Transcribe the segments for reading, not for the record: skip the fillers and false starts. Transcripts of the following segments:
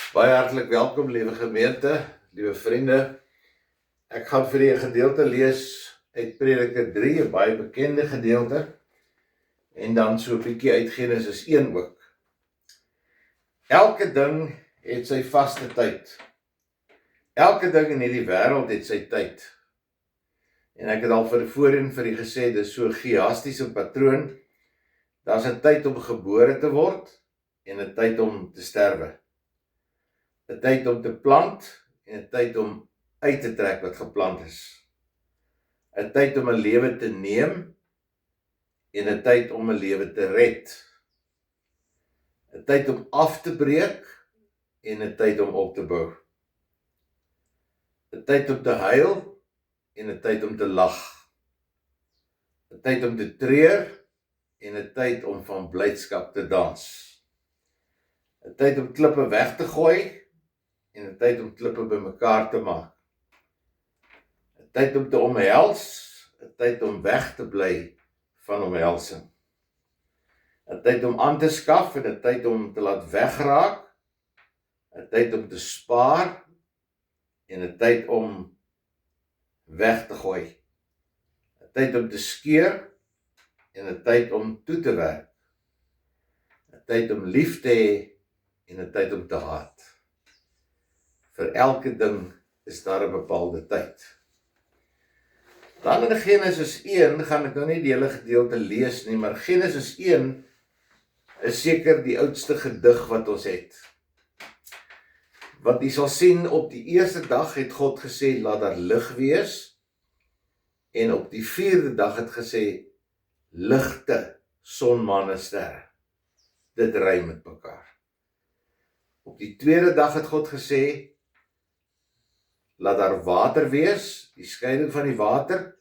Baie hartlik welkom, liewe gemeente, liewe vriende. Ek gaan vir julle 'n gedeelte lees uit Prediker 3, 'n baie bekende gedeelte, en dan so 'n bietjie uit Genesis 1 ook. Elke ding het sy vaste tyd. Elke ding in hierdie wêreld het sy tyd. En ek het al voorheen vir julle gesê, dis so 'n geastiese patroon. Daar's 'n tyd om gebore te word en 'n tyd om te sterwe. 'n Tyd om te plant en 'n tyd om uit te trek wat geplant is. 'n Tyd om 'n lewe te neem en 'n tyd om 'n lewe te red. 'n Tyd om af te breek en 'n tyd om op te bou. 'n Tyd om te huil en 'n tyd om te lag. 'n Tyd om te treur en 'n tyd om van blydskap te dans. 'n Tyd om klippe weg te gooi en 'n tyd om klippe bymekaar te maak. 'n Tyd om te omhels, 'n tyd om weg te bly van omhelsing. 'n Tyd om aan te skaf en 'n tyd om te laat wegraak. 'n Tyd om te spaar en 'n tyd om weg te gooi. 'n Tyd om te skeer en 'n tyd om toe te werk. 'n Tyd om lief te hê en 'n tyd om te haat. Vir elke ding is daar 'n bepaalde tyd. Dan in Genesis 1 gaan ek nou nie die hele gedeelte lees nie, maar Genesis 1 is seker die oudste gedig wat ons het. Want jy sal sien, op die eerste dag het God gesê, laat daar lig wees, en op die vierde dag het gesê, ligte, son, maan en sterre. Dit rym met mekaar. Op die tweede dag het God gesê, laat daar water wees, die skeiding van die water,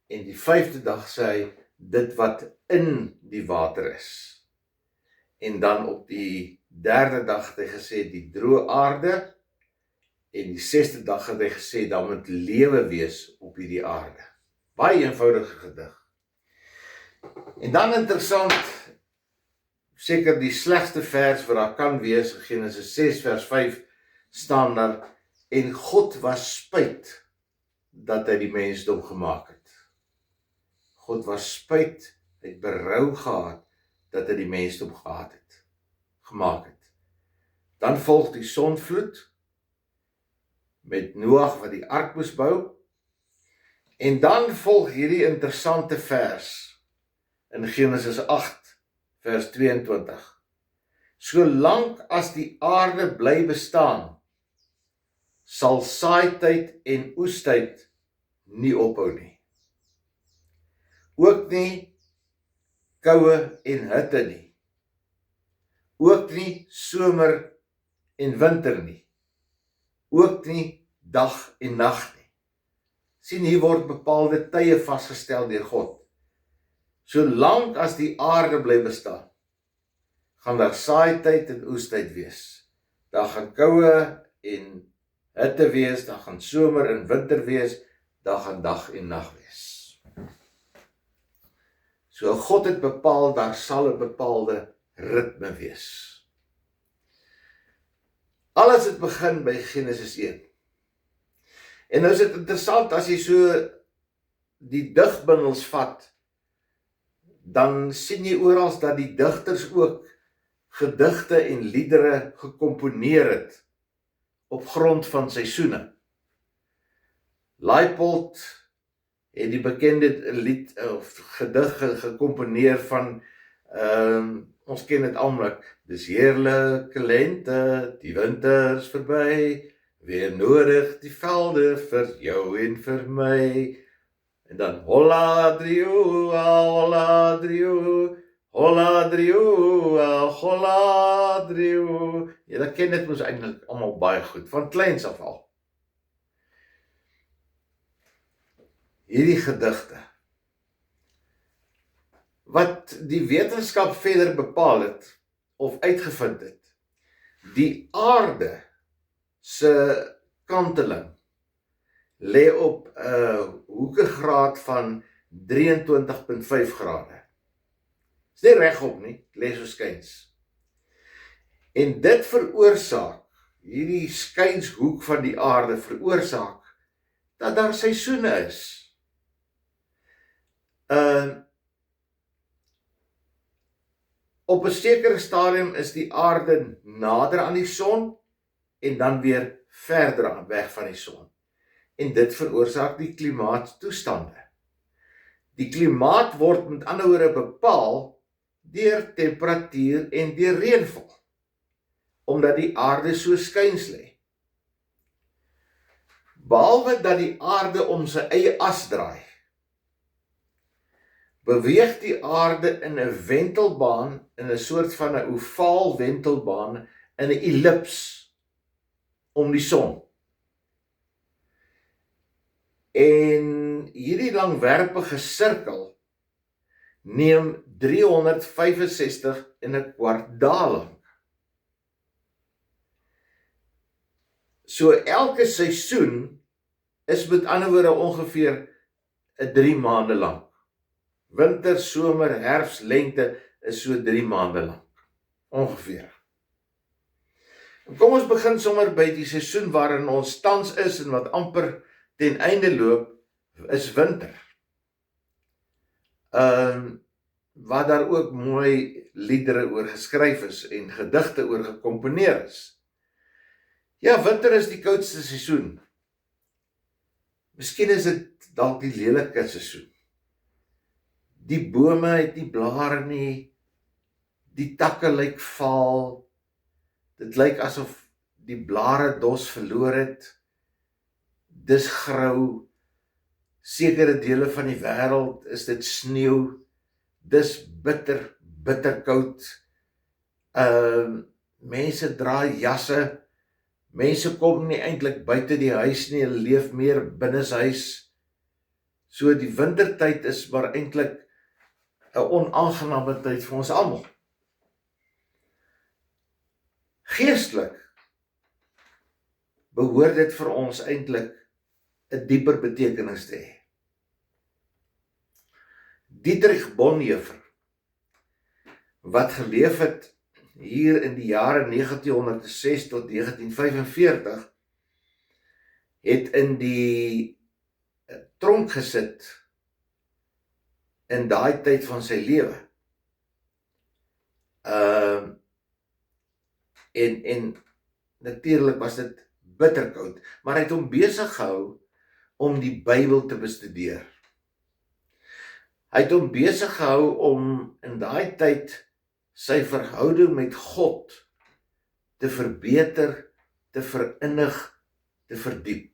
en die vyfde dag sê hy, dit wat in die water is. En dan op die derde dag het hy gesê, die droë aarde, en die sesde dag het hy gesê, daar moet lewe wees op hierdie aarde. Baie eenvoudige gedig. En dan interessant, seker die slegste vers wat daar kan wees, Genesis 6 vers 5, staan daar, en God was spyt dat hy die mensdom gemaak het. God was spyt, hy het berou gehad dat hy die mensdom gemaak het. Dan volg die sonvloed met Noag wat die ark moes bou. En dan volg hierdie interessante vers in Genesis 8 vers 22. Solank as die aarde bly bestaan, sal saaityd en oestyd nie ophou nie. Ook nie koue en hitte nie. Ook nie somer en winter nie. Ook nie dag en nag nie. Sien, hier word bepaalde tye vasgestel deur God. Solank as die aarde bly bestaan, gaan daar saaityd en oestyd wees. Daar gaan koue en hitte wees, daar gaan somer en winter wees, daar gaan dag en nag wees. So God het bepaal, daar sal 'n bepaalde ritme wees. Alles het begin by Genesis 1. En nou is dit interessant, as jy so die digbundels vat, dan sien jy oral dat die digters ook gedigte en liedere gekomponeer het op grond van seisoene. Leipold het die bekende lied of gedig gekomponeer van, ons ken dit almal, dis heerlike lente, die winter is verby, weer nodig die velde vir jou en vir my. En dan holla drioa, holla drio, holla drioa, holla drio. Julle ken dit mos eintlik almal baie goed, van kleins af al. Hierdie gedigte, wat die wetenskap verder bepaal het, of uitgevind het, die aarde se kanteling lê op 'n hoekegraad van 23,5 grade. Is nie regop nie, lê so skuins. En dit veroorsaak hierdie skynshoek van die aarde veroorsaak dat daar seisoene is. Op 'n sekere stadium is die aarde nader aan die son en dan weer verder weg van die son. En dit veroorsaak die klimaattoestande. Die klimaat word met ander woorde bepaal deur temperatuur en deur reënval, omdat die aarde so skuins lê. Behalwe dat die aarde om sy eie as draai, beweeg die aarde in 'n wentelbaan, in 'n soort van 'n ovaal wentelbaan, in 'n ellips om die son. En hierdie langwerpige sirkel neem 365 en 'n kwart dae lank. So elke seisoen is met ander woorde ongeveer 3 maande lank. Winter, somer, herfs, lente is so 3 maande lank. Ongeveer. En kom ons begin sommer by die seisoen waarin ons tans is en wat amper ten einde loop, is winter. Waar daar ook mooi liedere oor geskryf is en gedigte oor gekomponeer is. Ja, winter is die koudste seisoen. Miskien is dit dalk die lelike seisoen. Die bome het nie blare nie, die takke lyk vaal, dit lyk asof die blare dos verloor het, dis grou, sekere dele van die wêreld is dit sneeu, dis bitter, bitter koud, mense dra jasse, mense kom nie eintlik buite die huis nie, hulle leef meer binnenshuis. So die wintertyd is maar eintlik 'n onaangename tyd vir ons almal. Geestelik behoort dit vir ons eintlik 'n dieper betekenis te hê. Dietrich Bonhoeffer, wat geleef het hier in die jare 1906 tot 1945, het in die tronk gesit in daai tyd van sy lewe. En natuurlik was dit bitterkoud, maar hy het hom besig gehou om die Bybel te bestudeer. Hy het hom besig gehou om in daai tyd sy verhouding met God te verbeter, te verinnig, te verdiep.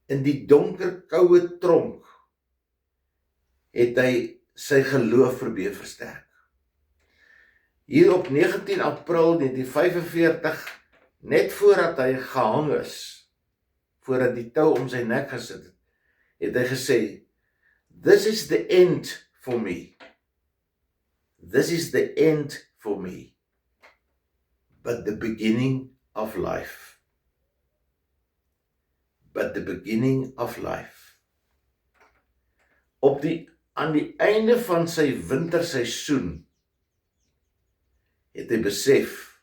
In die donker, koue tronk het hy sy geloof probeer versterk. Hier op 19 April 1945, net voordat hy gehang is, voordat die tou om sy nek gesit het, het hy gesê, "This is the end for me. This is the end for me, but the beginning of life. But the beginning of life." Aan die einde van sy winterseisoen het hy besef,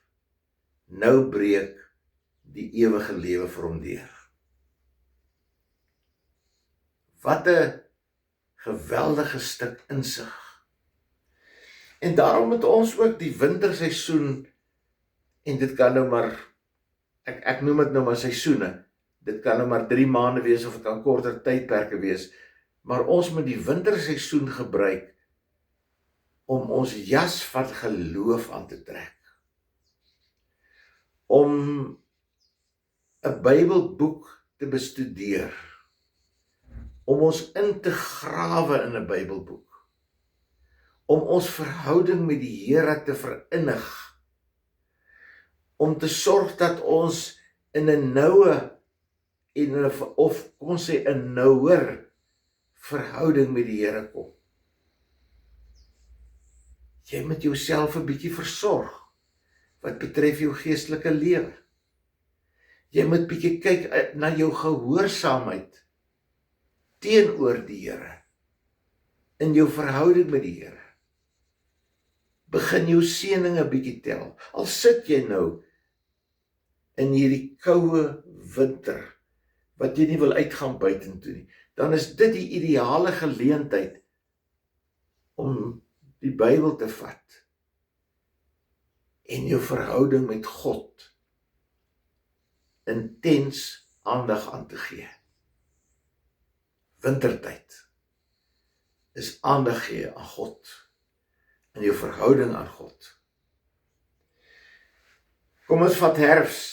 nou breek die ewige lewe vir hom deur. Wat 'n geweldige stuk insig. En daarom het ons ook die winterseisoen, en dit kan nou maar, ek noem dit nou maar seisoene, dit kan nou maar 3 maande wees of dit kan korter tydperke wees, maar ons moet die winterseisoen gebruik om ons jas van geloof aan te trek. Om 'n Bybelboek te bestudeer. Om ons in te grawe in 'n Bybelboek. Om ons verhouding met die Here te verinnig. Om te sorg dat ons in 'n noue of ons sê 'n nouer verhouding met die Here kom. Jy moet jouself 'n bietjie versorg wat betref jou geestelike lewe. Jy moet bietjie kyk na jou gehoorsaamheid teenoor die Here in jou verhouding met die Here. Begin jou seëninge bietjie tel. Al sit jy nou in hierdie koue winter, wat jy nie wil uitgaan buitentoe nie, dan is dit die ideale geleentheid om die Bybel te vat en jou verhouding met God intens aandag aan te gee. Wintertyd is aandag gee aan God en jou verhouding aan God. Kom ons vat herfs.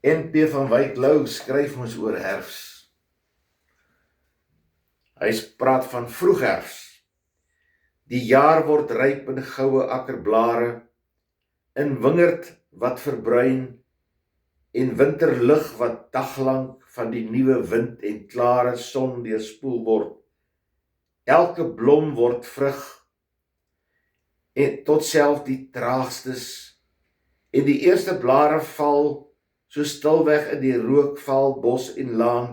N.P. van Wyk Lou skryf ons oor herfs. Hy praat van vroegherfs. Die jaar word ryp in goue akkerblare, in wingerd wat verbruin, en winterlig wat daglang van die nuwe wind en klare son deurspoel word. Elke blom word vrug, en tot self die traagstes, en die eerste blare val, so stilweg in die rookval bos en laan,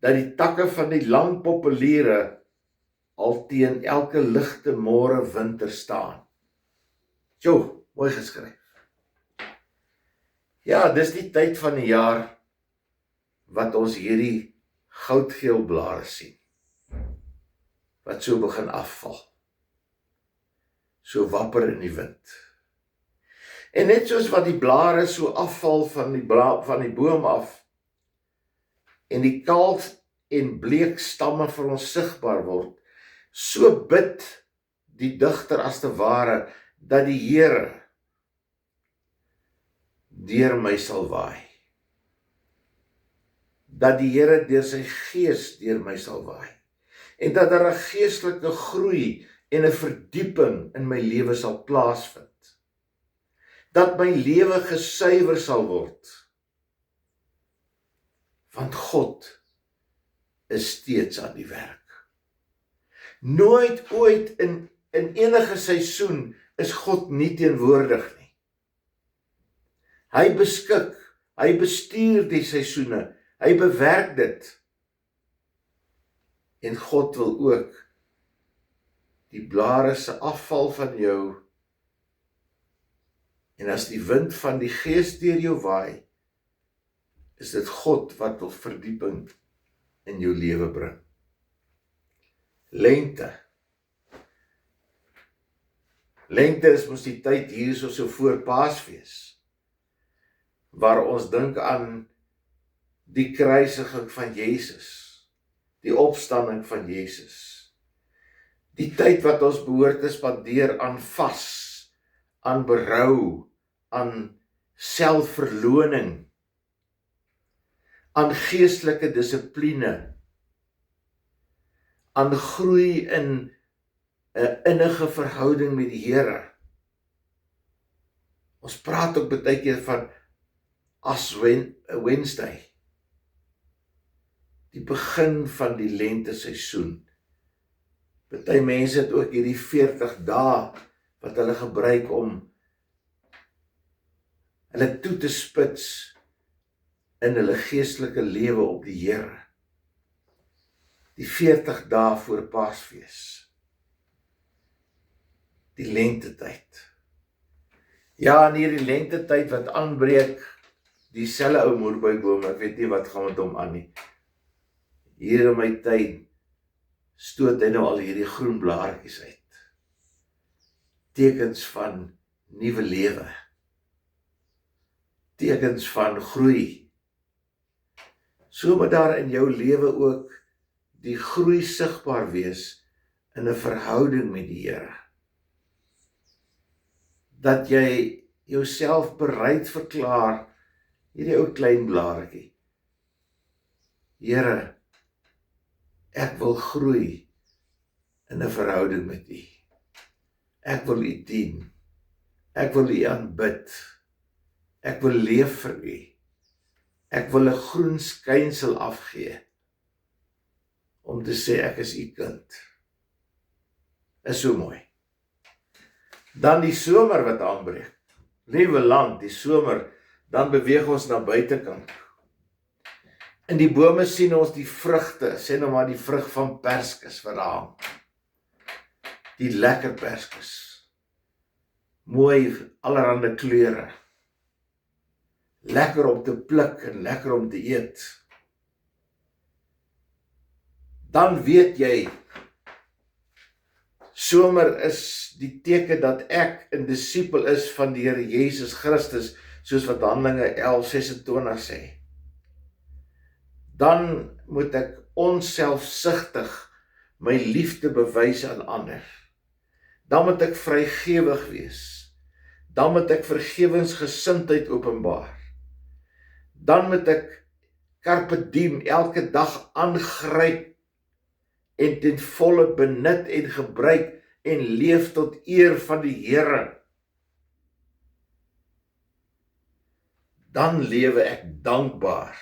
dat die takke van die lang populiere al teen elke ligte môre winter staan. Jo, mooi geskryf. Ja, dis die tyd van die jaar wat ons hierdie goudgeel blare sien, wat so begin afval, so wapper in die wind. En net soos wat die blare so afval van die boom af, en die kaal en bleek stamme vir ons sigbaar word, so bid die digter as te ware, dat die Here deur my sal waai. Dat die Here deur sy gees deur my sal waai. En dat daar 'n geestelike groei en 'n verdieping in my lewe sal plaasvind. Dat my lewe gesuiwer sal word. Want God is steeds aan die werk. Nooit ooit in enige seisoen is God nie teenwoordig nie. Hy beskik, hy bestuur die seisoene, hy bewerk dit. En God wil ook die blare se afval van jou, en as die wind van die gees deur jou waai, is dit God wat wil verdieping in jou lewe bring. Lente. Lente is mos die tyd hier so voor Paasfees, waar ons dink aan die kruisiging van Jesus, die opstanding van Jesus. Die tyd wat ons behoort te spandeer aan vas, aan berou, aan selfverloning, aan geestelike dissipline, aan groei in 'n innige verhouding met die Here. Ons praat ook baie keer van Ash Wednesday, die begin van die lente seisoen. Party mense het ook hierdie 40 dae wat hulle gebruik om hulle toe te spits in hulle geestelike lewe op die Here. Die 40 dae voor Paasfees. Die lentetyd. Ja, en hierdie lentetyd wat aanbreek, dieselfde ou moerbeiboom, ek weet nie wat gaan met hom aan nie. Hier in my tuin stoot hy nou al hierdie groen blaartjies uit. Tekens van nuwe lewe. Tekens van groei. So moet daar in jou lewe ook die groei sigbaar wees in 'n verhouding met die Here. Dat jy jouself bereid verklaar, hierdie ou klein blaartjie. Here, ek wil groei in 'n verhouding met U. Ek wil U dien. Ek wil U aanbid. Ek wil leef vir U. Ek wil 'n groen skynsel afgee om te sê ek is U kind. Is so mooi. Dan die somer wat aanbreek. Liewe land, die somer, dan beweeg ons na buitekant. In die bome sien ons die vrugte, sê nou maar die vrug van perskes wat daar hang. Die lekker perskes. Mooi, allerhande kleure. lekker om te pluk en lekker om te eet. Dan weet jy, somer is die teken dat ek 'n disipel is van die Here Jesus Christus, soos wat Handelinge 11:26 sê. Dan moet ek onselfsugtig my liefde bewys aan ander. Dan moet ek vrygewig wees. Dan moet ek vergewensgesindheid openbaar. Dan moet ek carpe diem elke dag aangryp en ten volle benut en gebruik en leef tot eer van die Here. Dan lewe ek dankbaar.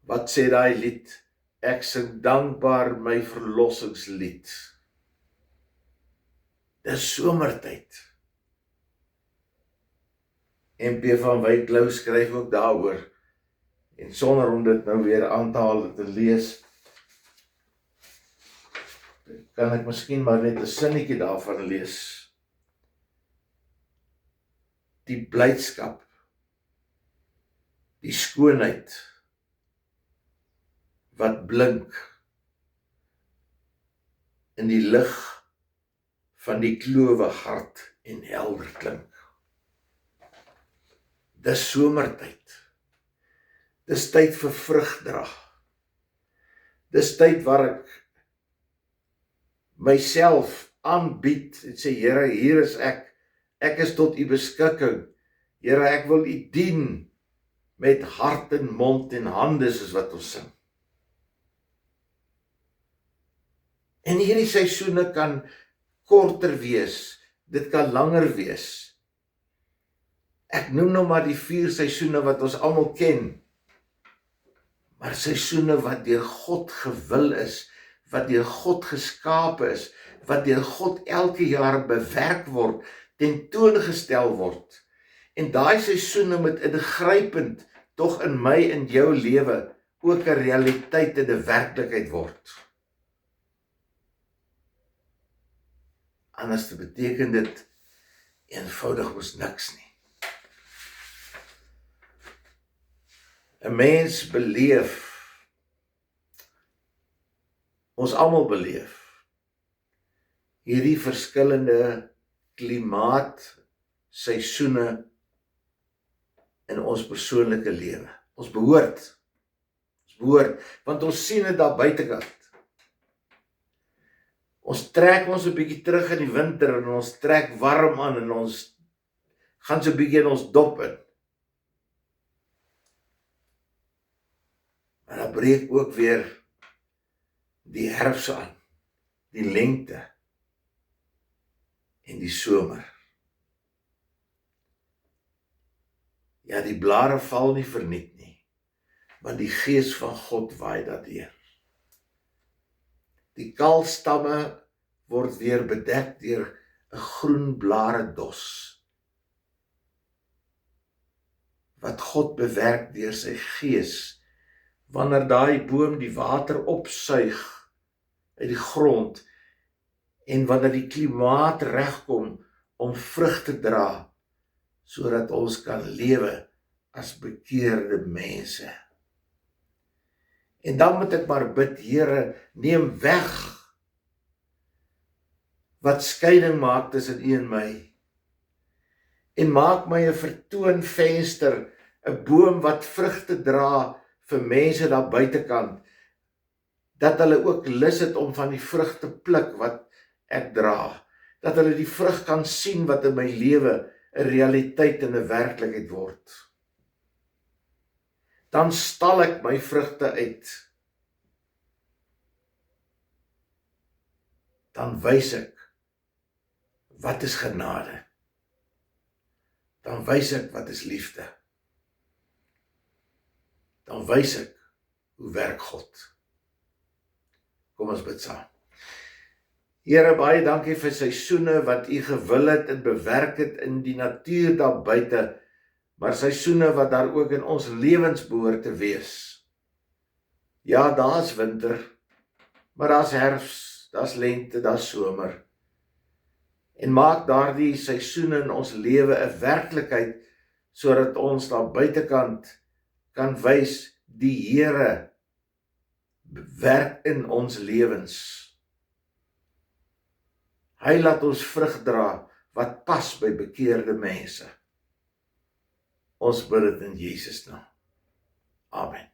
Wat sê daai lied? Ek sing dankbaar my verlossingslied. Dis somertyd. MP van Wyk Lou skryf ook daaroor. En sonder om dit nou weer aan te haal en te lees, kan ek miskien maar net 'n sinnetjie daarvan lees. Die blydskap, die skoonheid, wat blink in die lig van die klowe hart en helder klink. Dis somertyd. Dis tyd vir vrugdra. Dis tyd waar ek myself aanbied en sê, Here, hier is ek. Ek is tot u beskikking. Here, ek wil u dien met hart en mond en hande, soos wat ons sing. En hierdie seisoene kan korter wees, dit kan langer wees. Ek noem nou maar die 4 seisoene wat ons almal ken, maar seisoene wat deur God gewil is, wat deur God geskape is, wat deur God elke jaar bewerk word, tentoongestel word. En daai seisoene moet ingrypend tog in my en jou lewe ook 'n realiteit en 'n werklikheid word. Anders beteken dit eenvoudig mos niks nie. 'n Mens beleef, ons almal beleef, hierdie verskillende klimaatseisoene in ons persoonlike lewe. Ons behoort, want ons sien dit daar buitekant. Ons trek ons 'n bietjie terug in die winter en ons trek warm aan en ons gaan so 'n bietjie in ons dop in. Maar dan breek ook weer die herfs aan, die lente en die somer. Ja, die blare val nie verniet nie, want die gees van God waai daardeur. Die kaal stamme word weer bedek deur 'n groen blare dos, wat God bewerk deur sy gees, wanneer daai boom die water opsuig uit die grond, en wanneer die klimaat regkom om vrug te dra, sodat ons kan lewe as bekeerde mense. En dan moet ek maar bid, Here, neem weg wat skeiding maak tussen u en my, en maak my 'n vertoonvenster, 'n boom wat vrugte dra vir mense daar buitekant, dat hulle ook lus het om van die vrug te pluk wat ek dra, dat hulle die vrug kan sien wat in my lewe 'n realiteit en 'n werklikheid word. Dan stal ek my vrugte uit. Dan wys ek, wat is genade? Dan wys ek, wat is liefde? Dan wys ek, hoe werk God? Kom ons bid saam. Here, baie dankie vir seisoene wat u gewil het en bewerk het in die natuur daar buite, maar seisoene wat daar ook in ons lewens behoort te wees. Ja, daar's winter, maar daar's herfs, daar's lente, daar's somer. En maak daardie seisoene in ons lewe 'n werklikheid, sodat ons daar buitekant kan wys die Here werk in ons lewens. Hy laat ons vrug dra wat pas by bekeerde mense. Ons bid dit in Jesus naam. Amen.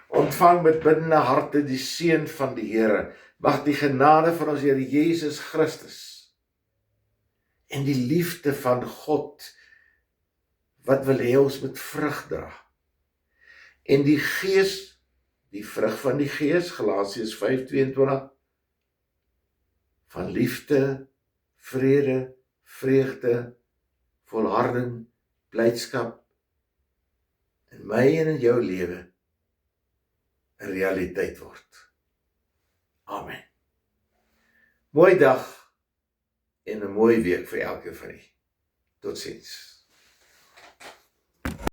Ontvang met biddende harte die seën van die Here. Mag die genade van ons Here Jesus Christus en die liefde van God, wat wil hê ons moet vrug dra, en die Gees, die vrug van die Gees, Galasiërs 5:22, van liefde, vrede, vreugde, volharding, blydskap, in my en in jou lewe 'n realiteit word. Amen. Mooi dag en 'n mooi week vir elkeen van u. Totsiens.